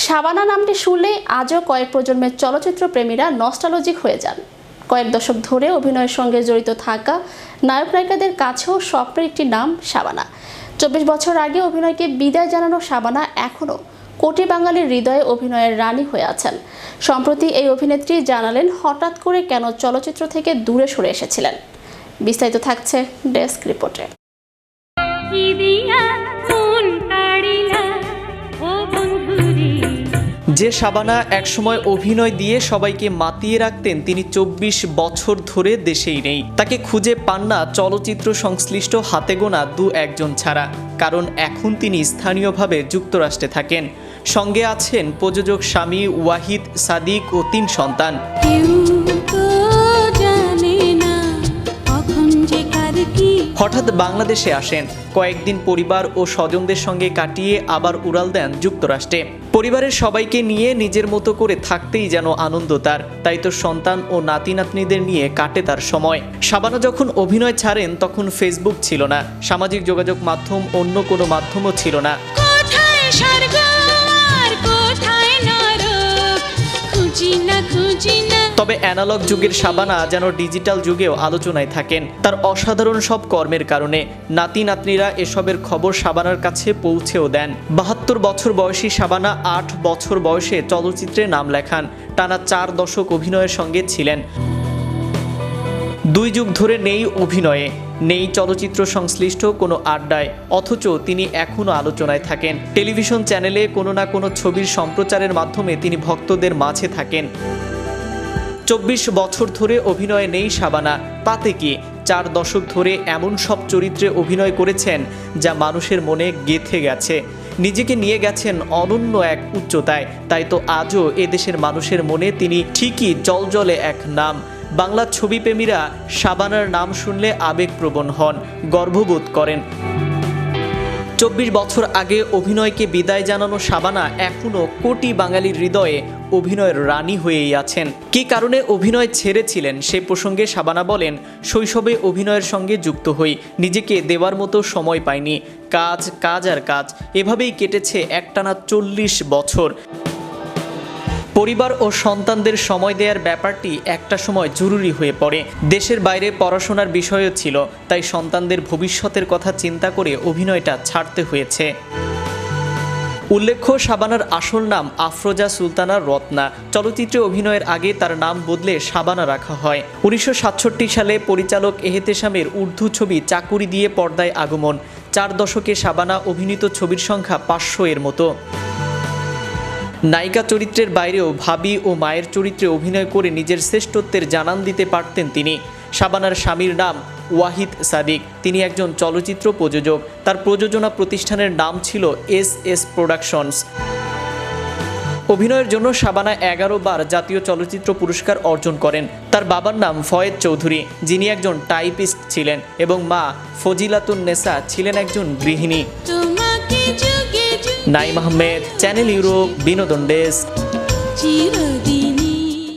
শাবানা নামটি শুনলে আজও কয়েক প্রজন্মের চলচ্চিত্র প্রেমীরা নস্টালজিক হয়ে যান। কয়েক দশক ধরে অভিনয়ের সঙ্গে জড়িত থাকা নায়ক নায়িকাদের কাছেও স্বপ্নের একটি নাম শাবানা। 24 বছর আগে অভিনয়কে বিদায় জানানো শাবানা এখনও কোটি বাঙালির হৃদয়ে অভিনয়ের রানী হয়ে আছেন। সম্প্রতি এই অভিনেত্রী জানালেন হঠাৎ করে কেন চলচ্চিত্র থেকে দূরে সরে এসেছিলেন। বিস্তারিত থাকছে ডেস্ক রিপোর্টে। যে শাবানা একসময় অভিনয় দিয়ে সবাইকে মাতিয়ে রাখতেন, তিনি 24 বছর ধরে দেশেই নেই। তাকে খুঁজে পান না চলচ্চিত্র সংশ্লিষ্ট হাতে গোনা দু-একজন ছাড়া, কারণ এখন তিনি স্থানীয়ভাবে যুক্তরাষ্ট্রে থাকেন। সঙ্গে আছেন প্রযোজক স্বামী ওয়াহিদ সাদিক ও 3 সন্তান। হঠাৎ বাংলাদেশে আসেন, কয়েকদিন পরিবার ও স্বজনদের সঙ্গে কাটিয়ে আবার উড়াল দেন যুক্তরাষ্ট্রে। পরিবারের সবাইকে নিয়ে নিজের মতো করে থাকতেই যেন আনন্দ তার, তাই তো সন্তান ও নাতি নাতনিদের নিয়ে কাটে তার সময়। শাবানা যখন অভিনয় ছাড়েন তখন ফেসবুক ছিল না, সামাজিক যোগাযোগ মাধ্যম অন্য কোনো মাধ্যমও ছিল না। তবে অ্যানালগ যুগের শাবানা যেন ডিজিটাল যুগেও আলোচনায় থাকেন তার অসাধারণ সব কর্মের কারণে। নাতি নাতনিরা এসবের খবর শাবানার কাছে পৌঁছেও দেন। 72 বছর বয়সী শাবানা 8 বছর বয়সে চলচ্চিত্রে নাম লেখান। টানা 4 দশক অভিনয়ের সঙ্গে ছিলেন। 2 যুগ ধরে নেই অভিনয়ে, নেই চলচ্চিত্র সংশ্লিষ্ট কোনো আড্ডায়, অথচ তিনি এখনও আলোচনায় থাকেন। টেলিভিশন চ্যানেলে কোনো না কোনো ছবির সম্প্রচারের মাধ্যমে তিনি ভক্তদের মাঝে থাকেন। 24 বছর ধরে অভিনয়ে নেই শাবানা, তাতে কি 4 দশক ধরে এমন সব চরিত্রে অভিনয় করেছেন যা মানুষের মনে গেঁথে গেছে, নিজেকে নিয়ে গেছেন অনন্য এক উচ্চতায়। তাই তো আজও এদেশের মানুষের মনে তিনি ঠিকই জলজলে এক নাম। বাংলা ছবিপ্রেমীরা শাবানার নাম শুনলে আবেগপ্রবণ হন, গর্ববোধ করেন। 24 বছর আগে অভিনয়কে বিদায় জানানো শাবানা এখনও কোটি বাঙালির হৃদয়ে অভিনয়ের রানী হয়েই আছেন। কী কারণে অভিনয় ছেড়েছিলেন সে প্রসঙ্গে শাবানা বলেন, শৈশবে অভিনয়ের সঙ্গে যুক্ত হই, নিজেকে দেওয়ার মতো সময় পাইনি, কাজ কাজ আর কাজ, এভাবেই কেটেছে একটানা 40 বছর। পরিবার ও সন্তানদের সময় দেওয়ার ব্যাপারটি একটা সময় জরুরি হয়ে পড়ে। দেশের বাইরে পড়াশোনার বিষয়ও ছিল, তাই সন্তানদের ভবিষ্যতের কথা চিন্তা করে অভিনয়টা ছাড়তে হয়েছে। উল্লেখ্য, শাবানার আসল নাম আফরোজা সুলতানা রত্না। চলচ্চিত্রে অভিনয়ের আগে তার নাম বদলে শাবানা রাখা হয়। 1967 সালে পরিচালক এহতেশামের উর্দু ছবি চাকুরি দিয়ে পর্দায় আগমন। 4 দশকে শাবানা অভিনীত ছবির সংখ্যা 500 এর মতো। নায়িকা চরিত্রের বাইরেও ভাবি ও মায়ের চরিত্রে অভিনয় করে নিজের শ্রেষ্ঠত্বের জানান দিতে পারতেন তিনি। শাবানার স্বামীর নাম ওয়াহিদ সাদিক, তিনি একজন চলচ্চিত্র প্রযোজক। তার প্রযোজনা প্রতিষ্ঠানের নাম ছিল এস প্রোডাকশনস। অভিনয়ের জন্য শাবানা 11 বার জাতীয় চলচ্চিত্র পুরস্কার অর্জন করেন। তার বাবার নাম ফয়েদ চৌধুরী, যিনি একজন টাইপিস্ট ছিলেন, এবং মা ফজিলাতুন নেসা ছিলেন একজন গৃহিণী। নাইম আহমেদ, চ্যানেল ইউরোপ, বিনোদন ডেস্ক।